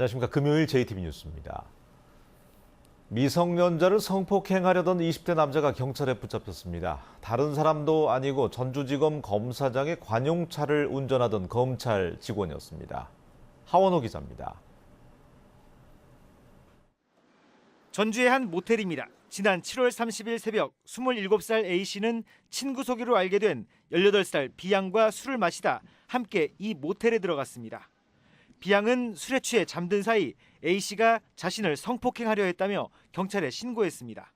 안녕하십니까. 금요일 JTB 뉴스입니다. 미성년자를 성폭행하려던 20대 남자가 경찰에 붙잡혔습니다. 다른 사람도 아니고 전주지검 검사장의 관용차를 운전하던 검찰 직원이었습니다. 하원호 기자입니다. 전주의 한 모텔입니다. 지난 7월 30일 새벽 27살 A씨는 친구 소개로 알게 된 18살 B양과 술을 마시다 함께 이 모텔에 들어갔습니다. B양은 술에 취해 잠든 사이 A씨가 자신을 성폭행하려 했다며 경찰에 신고했습니다.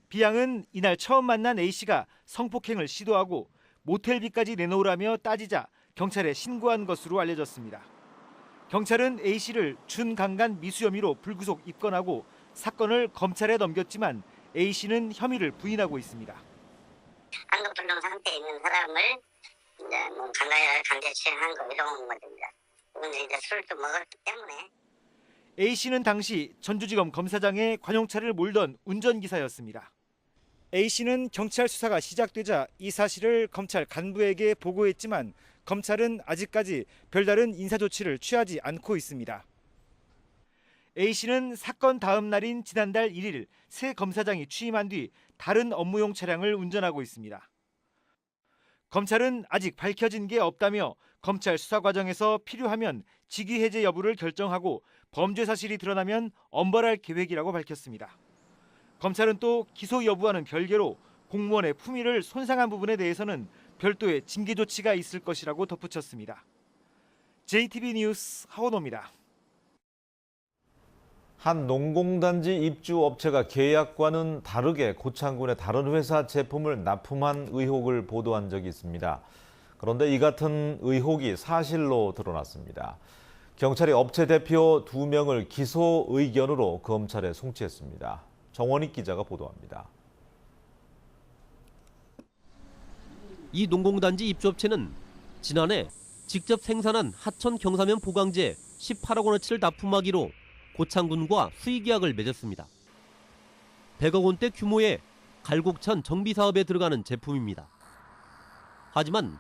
B양은 이날 처음 만난 A씨가 성폭행을 시도하고 모텔비까지 내놓으라며 따지자 경찰에 신고한 것으로 알려졌습니다. 경찰은 A씨를 준강간 미수 혐의로 불구속 입건하고 사건을 검찰에 넘겼지만 A씨는 혐의를 부인하고 있습니다. 한급불능 상태에 있는 사람을 이제 뭐 강제 추행한 거 이런 것입니다. 그건 이제 술도 먹었기 때문에. A씨는 당시 전주지검 검사장의 관용차를 몰던 운전기사였습니다. A씨는 경찰 수사가 시작되자 이 사실을 검찰 간부에게 보고했지만 검찰은 아직까지 별다른 인사조치를 취하지 않고 있습니다. A씨는 사건 다음 날인 지난달 1일 새 검사장이 취임한 뒤 다른 업무용 차량을 운전하고 있습니다. 검찰은 아직 밝혀진 게 없다며 검찰 수사 과정에서 필요하면 직위 해제 여부를 결정하고 범죄 사실이 드러나면 엄벌할 계획이라고 밝혔습니다. 검찰은 또 기소 여부와는 별개로 공무원의 품위를 손상한 부분에 대해서는 별도의 징계 조치가 있을 것이라고 덧붙였습니다. JTB 뉴스 하원호입니다. 한 농공단지 입주업체가 계약과는 다르게 고창군의 다른 회사 제품을 납품한 의혹을 보도한 적이 있습니다. 그런데 이 같은 의혹이 사실로 드러났습니다. 경찰이 업체 대표 2명을 기소 의견으로 검찰에 송치했습니다. 정원익 기자가 보도합니다. 이 농공단지 입주업체는 지난해 직접 생산한 하천 경사면 보강제 18억 원어치를 납품하기로 고창군과 수의계약을 맺었습니다. 100억 원대 규모의 갈곡천 정비 사업에 들어가는 제품입니다. 하지만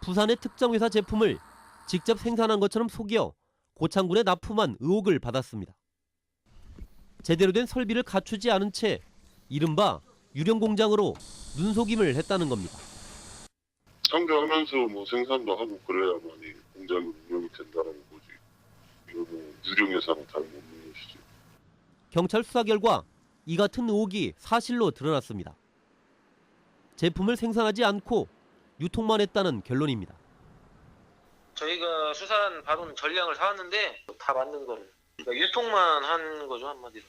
부산의 특정 회사 제품을 직접 생산한 것처럼 속여 고창군에 납품한 의혹을 받았습니다. 제대로 된 설비를 갖추지 않은 채 이른바 유령 공장으로 눈속임을 했다는 겁니다. 상대하면서 뭐 생산도 하고 그래야만이 공장이 운영이 된다는 거지. 이거 뭐 유령 회사는 다름없는 것이지. 경찰 수사 결과 이 같은 의혹이 사실로 드러났습니다. 제품을 생산하지 않고 유통만 했다는 결론입니다. 저희가 수산 받은 전량을 사왔는데 다 맞는 거를. 그러니까 유통만 한 거죠, 한마디로.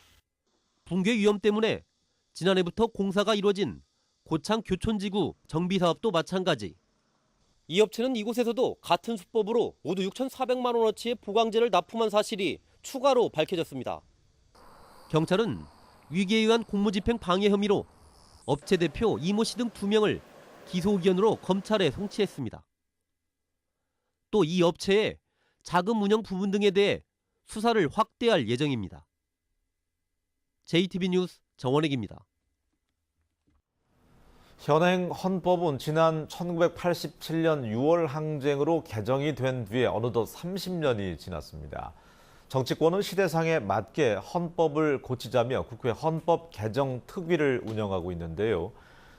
붕괴 위험 때문에 지난해부터 공사가 이루어진 고창 교촌지구 정비 사업도 마찬가지. 이 업체는 이곳에서도 같은 수법으로 모두 6,400만 원어치의 보강제를 납품한 사실이 추가로 밝혀졌습니다. 경찰은 위계에 의한 공무집행 방해 혐의로 업체 대표 이모 씨 등 2명을 기소 의견으로 검찰에 송치했습니다. 또 이 업체의 자금 운영 부분 등에 대해 수사를 확대할 예정입니다. JTB 뉴스 정원익입니다. 현행 헌법은 지난 1987년 6월 항쟁으로 개정이 된 뒤에 어느덧 30년이 지났습니다. 정치권은 시대상에 맞게 헌법을 고치자며 국회 헌법 개정 특위를 운영하고 있는데요.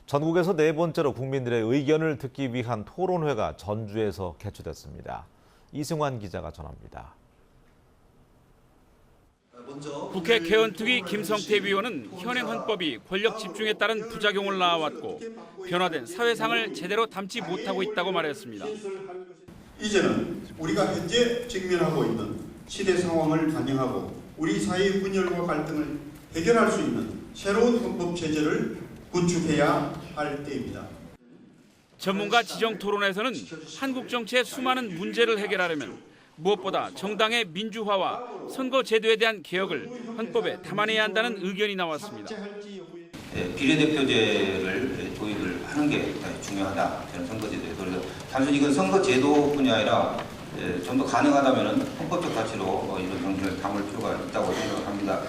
전국에서 네 번째로 국민들의 의견을 듣기 위한 토론회가 전주에서 개최됐습니다. 이승환 기자가 전합니다. 국회 개헌특위 김성태 위원은 현행 헌법이 권력 집중에 따른 부작용을 낳아왔고 변화된 사회상을 제대로 담지 못하고 있다고 말했습니다. 이제는 우리가 현재 직면하고 있는 시대 상황을 반영하고 우리 사회의 분열과 갈등을 해결할 수 있는 새로운 헌법 체제를 구축해야 할 때입니다. 전문가 지정 토론에서는 한국 정치의 수많은 문제를 해결하려면 무엇보다 정당의 민주화와 선거 제도에 대한 개혁을 헌법에 담아내야 한다는 의견이 나왔습니다. 비례대표제를 도입을 하는 게 중요하다. 저는 선거제도에. 그래서 단순히 이건 선거제도뿐이 아니라 좀 더 가능하다면 헌법적 가치로 이런 정신을 담을 필요가 있다고 생각합니다.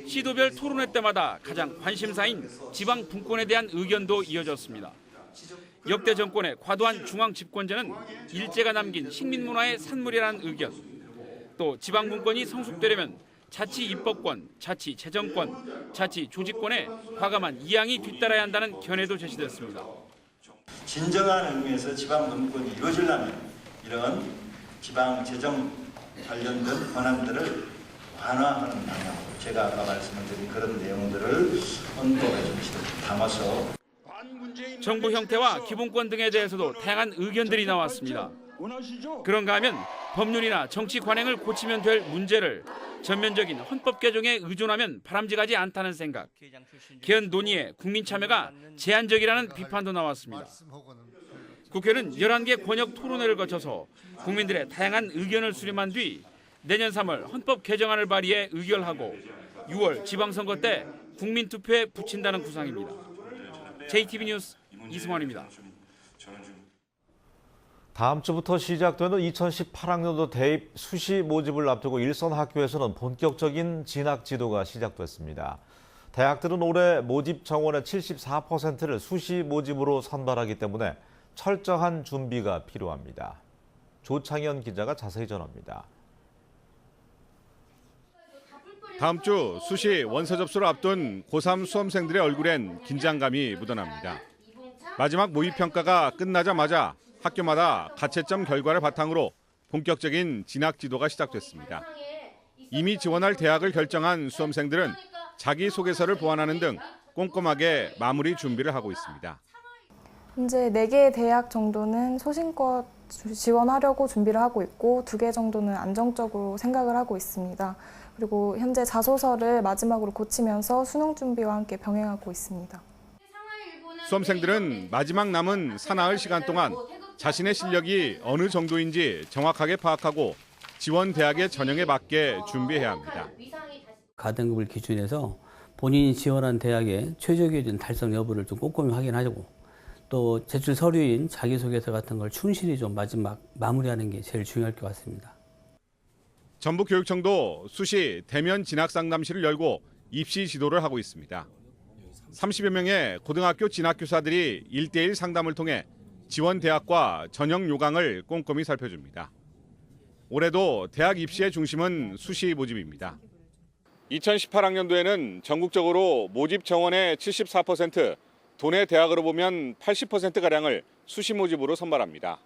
시도별 토론회 때마다 가장 관심사인 지방 분권에 대한 의견도 이어졌습니다. 역대 정권의 과도한 중앙 집권제는 일제가 남긴 식민문화의 산물이라는 의견, 또 지방분권이 성숙되려면 자치 입법권, 자치 재정권, 자치 조직권에 과감한 이양이 뒤따라야 한다는 견해도 제시됐습니다. 진정한 의미에서 지방 분권이 이루어지려면 이런 지방 재정 관련된 권한들을 완화하는 방향으로 제가 아까 말씀을 드린 그런 내용들을 헌법에 좀 담아서 정부 형태와 기본권 등에 대해서도 다양한 의견들이 나왔습니다. 그런가 하면 법률이나 정치 관행을 고치면 될 문제를 전면적인 헌법 개정에 의존하면 바람직하지 않다는 생각. 개헌 논의에 국민 참여가 제한적이라는 비판도 나왔습니다. 국회는 11개 권역 토론회를 거쳐서 국민들의 다양한 의견을 수렴한 뒤 내년 3월 헌법 개정안을 발의해 의결하고 6월 지방선거 때 국민투표에 붙인다는 구상입니다. JTB 뉴스 이승환입니다. 다음 주부터 시작되는 2018학년도 대입 수시 모집을 앞두고 일선 학교에서는 본격적인 진학 지도가 시작됐습니다. 대학들은 올해 모집 정원의 74%를 수시 모집으로 선발하기 때문에 철저한 준비가 필요합니다. 조창현 기자가 자세히 전합니다. 다음 주 수시 원서 접수를 앞둔 고3 수험생들의 얼굴엔 긴장감이 묻어납니다. 마지막 모의평가가 끝나자마자 학교마다 가채점 결과를 바탕으로 본격적인 진학 지도가 시작됐습니다. 이미 지원할 대학을 결정한 수험생들은 자기소개서를 보완하는 등 꼼꼼하게 마무리 준비를 하고 있습니다. 현재 4개 대학 정도는 소신껏 지원하려고 준비를 하고 있고 2개 정도는 안정적으로 생각을 하고 있습니다. 그리고 현재 자소서를 마지막으로 고치면서 수능 준비와 함께 병행하고 있습니다. 수험생들은 마지막 남은 사나흘 시간 동안 자신의 실력이 어느 정도인지 정확하게 파악하고 지원 대학의 전형에 맞게 준비해야 합니다. 가등급을 기준해서 본인이 지원한 대학의 최저 기준 달성 여부를 좀 꼼꼼히 확인하고 또 제출 서류인 자기소개서 같은 걸 충실히 좀 마지막 마무리하는 게 제일 중요할 것 같습니다. 전북교육청도 수시 대면 진학 상담실을 열고 입시 지도를 하고 있습니다. 30여 명의 고등학교 진학교사들이 1대1 상담을 통해 지원 대학과 전형 요강을 꼼꼼히 살펴줍니다. 올해도 대학 입시의 중심은 수시 모집입니다. 2018학년도에는 전국적으로 모집 정원의 74%, 도내 대학으로 보면 80%가량을 수시 모집으로 선발합니다.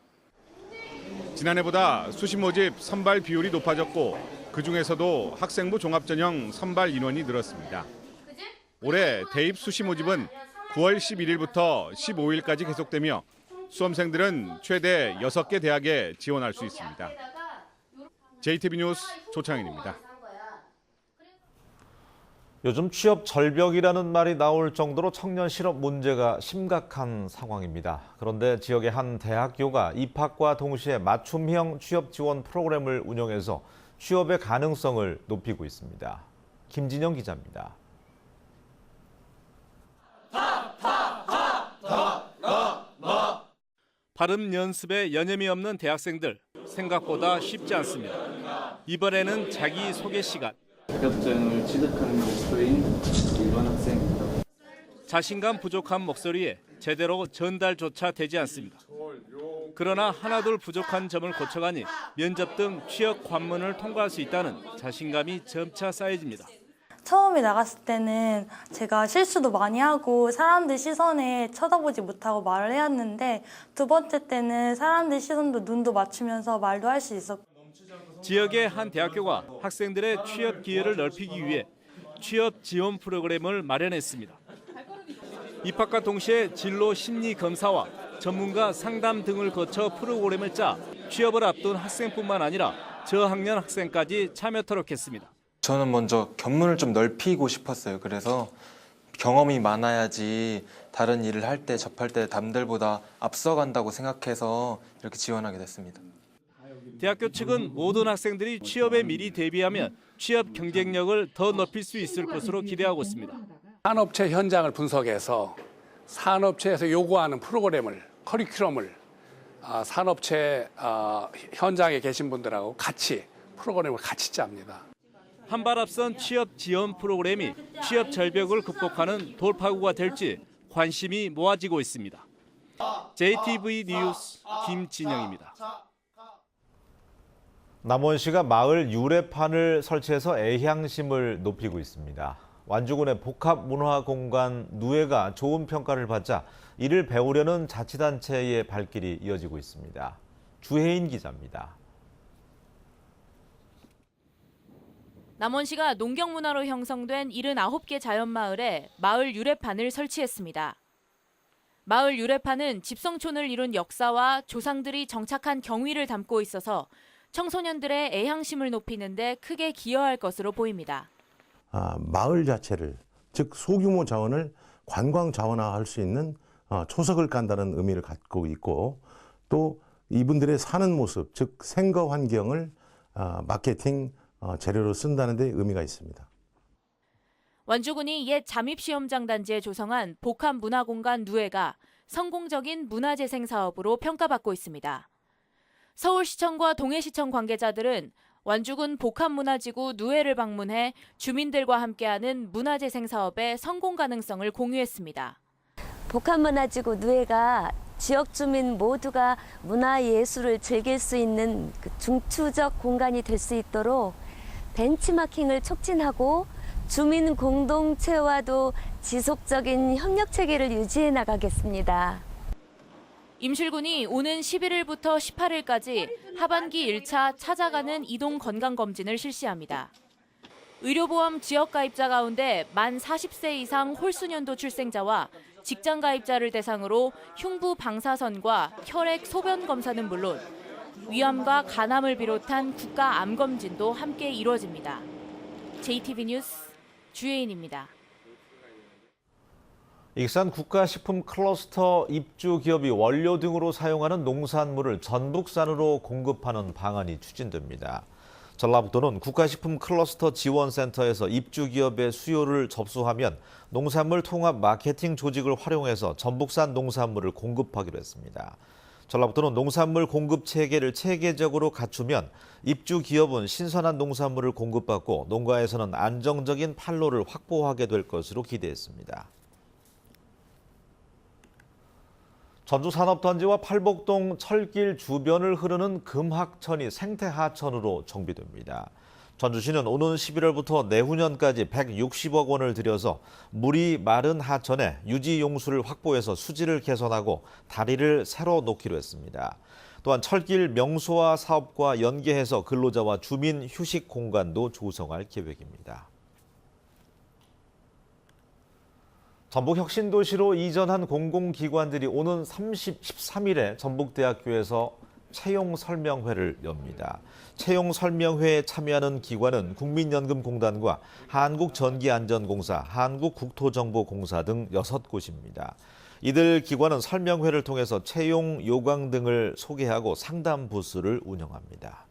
지난해보다 수시 모집 선발 비율이 높아졌고 그중에서도 학생부 종합전형 선발 인원이 늘었습니다. 올해 대입 수시 모집은 9월 11일부터 15일까지 계속되며 수험생들은 최대 6개 대학에 지원할 수 있습니다. JTB 뉴스 조창현입니다. 요즘 취업 절벽이라는 말이 나올 정도로 청년 실업 문제가 심각한 상황입니다. 그런데 지역의 한 대학교가 입학과 동시에 맞춤형 취업 지원 프로그램을 운영해서 취업의 가능성을 높이고 있습니다. 김진영 기자입니다. 발음 연습에 여념이 없는 대학생들, 생각보다 쉽지 않습니다. 이번에는 자기소개 시간. 자격증을 취득하는 목표인 1번 학생입니다. 자신감 부족한 목소리에 제대로 전달조차 되지 않습니다. 그러나 하나둘 부족한 점을 고쳐가니 면접 등 취업 관문을 통과할 수 있다는 자신감이 점차 쌓여집니다. 처음에 나갔을 때는 제가 실수도 많이 하고 사람들 시선에 쳐다보지 못하고 말을 해왔는데 두 번째 때는 사람들 시선도 눈도 맞추면서 말도 할 수 있었고 지역의 한 대학교가 학생들의 취업 기회를 넓히기 위해 취업 지원 프로그램을 마련했습니다. 입학과 동시에 진로 심리 검사와 전문가 상담 등을 거쳐 프로그램을 짜 취업을 앞둔 학생뿐만 아니라 저학년 학생까지 참여토록 했습니다. 저는 먼저 견문을 좀 넓히고 싶었어요. 그래서 경험이 많아야지 다른 일을 할 때 접할 때 남들보다 앞서간다고 생각해서 이렇게 지원하게 됐습니다. 대학교 측은 모든 학생들이 취업에 미리 대비하면 취업 경쟁력을 더 높일 수 있을 것으로 기대하고 있습니다. 산업체 현장을 분석해서 산업체에서 요구하는 프로그램을, 커리큘럼을 산업체 현장에 계신 분들하고 같이 프로그램을 같이 짭니다. 한 발 앞선 취업 지원 프로그램이 취업 절벽을 극복하는 돌파구가 될지 관심이 모아지고 있습니다. JTB 뉴스 김진영입니다. 남원시가 마을 유래판을 설치해서 애향심을 높이고 있습니다. 완주군의 복합문화공간 누에가 좋은 평가를 받자 이를 배우려는 자치단체의 발길이 이어지고 있습니다. 주혜인 기자입니다. 남원시가 농경문화로 형성된 79개 자연마을에 마을 유래판을 설치했습니다. 마을 유래판은 집성촌을 이룬 역사와 조상들이 정착한 경위를 담고 있어서 청소년들의 애향심을 높이는 데 크게 기여할 것으로 보입니다. 마을 자체를, 즉 소규모 자원을 관광 자원화할 수 있는 초석을 깐다는 의미를 갖고 있고, 또 이분들의 사는 모습, 즉 생거 환경을 마케팅 재료로 쓴다는 데 의미가 있습니다. 완주군이 옛 잠입시험장 단지에 조성한 복합문화공간 누에가 성공적인 문화재생 사업으로 평가받고 있습니다. 서울시청과 동해시청 관계자들은 완주군 복합문화지구 누에를 방문해 주민들과 함께하는 문화재생 사업의 성공 가능성을 공유했습니다. 복합문화지구 누에가 지역 주민 모두가 문화예술을 즐길 수 있는 중추적 공간이 될 수 있도록 벤치마킹을 촉진하고 주민 공동체와도 지속적인 협력 체계를 유지해 나가겠습니다. 임실군이 오는 11일부터 18일까지 하반기 1차 찾아가는 이동 건강검진을 실시합니다. 의료보험 지역가입자 가운데 만 40세 이상 홀수년도 출생자와 직장가입자를 대상으로 흉부 방사선과 혈액 소변 검사는 물론 위암과 간암을 비롯한 국가 암검진도 함께 이루어집니다. JTB 뉴스 주혜인입니다. 익산 국가식품 클러스터 입주 기업이 원료 등으로 사용하는 농산물을 전북산으로 공급하는 방안이 추진됩니다. 전라북도는 국가식품 클러스터 지원센터에서 입주 기업의 수요를 접수하면 농산물 통합 마케팅 조직을 활용해서 전북산 농산물을 공급하기로 했습니다. 전라북도는 농산물 공급 체계를 체계적으로 갖추면 입주 기업은 신선한 농산물을 공급받고 농가에서는 안정적인 판로를 확보하게 될 것으로 기대했습니다. 전주산업단지와 팔복동 철길 주변을 흐르는 금하천이 생태하천으로 정비됩니다. 전주시는 오는 11월부터 내후년까지 160억 원을 들여서 물이 마른 하천에 유지용수를 확보해서 수질을 개선하고 다리를 새로 놓기로 했습니다. 또한 철길 명소화 사업과 연계해서 근로자와 주민 휴식 공간도 조성할 계획입니다. 전북혁신도시로 이전한 공공기관들이 오는 13일에 전북대학교에서 채용설명회를 엽니다. 채용설명회에 참여하는 기관은 국민연금공단과 한국전기안전공사, 한국국토정보공사 등 6곳입니다. 이들 기관은 설명회를 통해서 채용 요강 등을 소개하고 상담 부스를 운영합니다.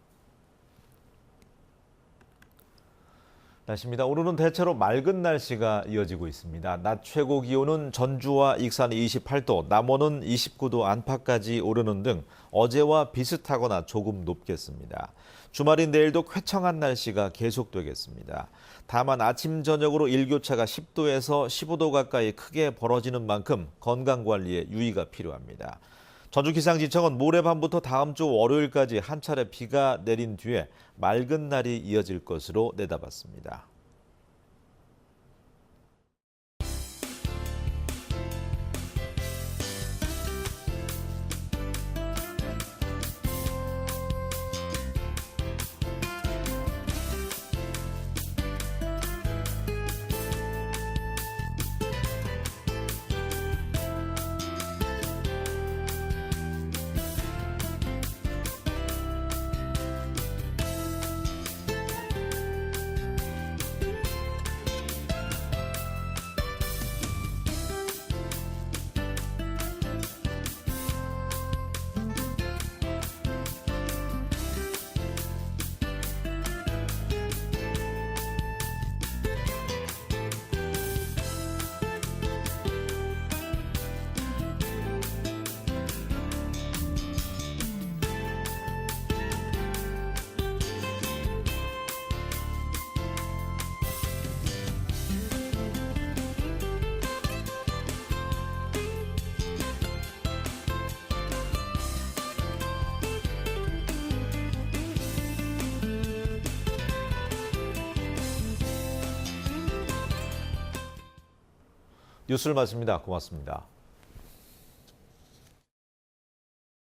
날씨입니다. 오늘은 대체로 맑은 날씨가 이어지고 있습니다. 낮 최고 기온은 전주와 익산이 28도, 남원은 29도 안팎까지 오르는 등 어제와 비슷하거나 조금 높겠습니다. 주말인 내일도 쾌청한 날씨가 계속되겠습니다. 다만 아침 저녁으로 일교차가 10도에서 15도 가까이 크게 벌어지는 만큼 건강관리에 유의가 필요합니다. 전주기상지청은 모레 밤부터 다음 주 월요일까지 한 차례 비가 내린 뒤에 맑은 날이 이어질 것으로 내다봤습니다. 뉴스를 마칩니다. 고맙습니다.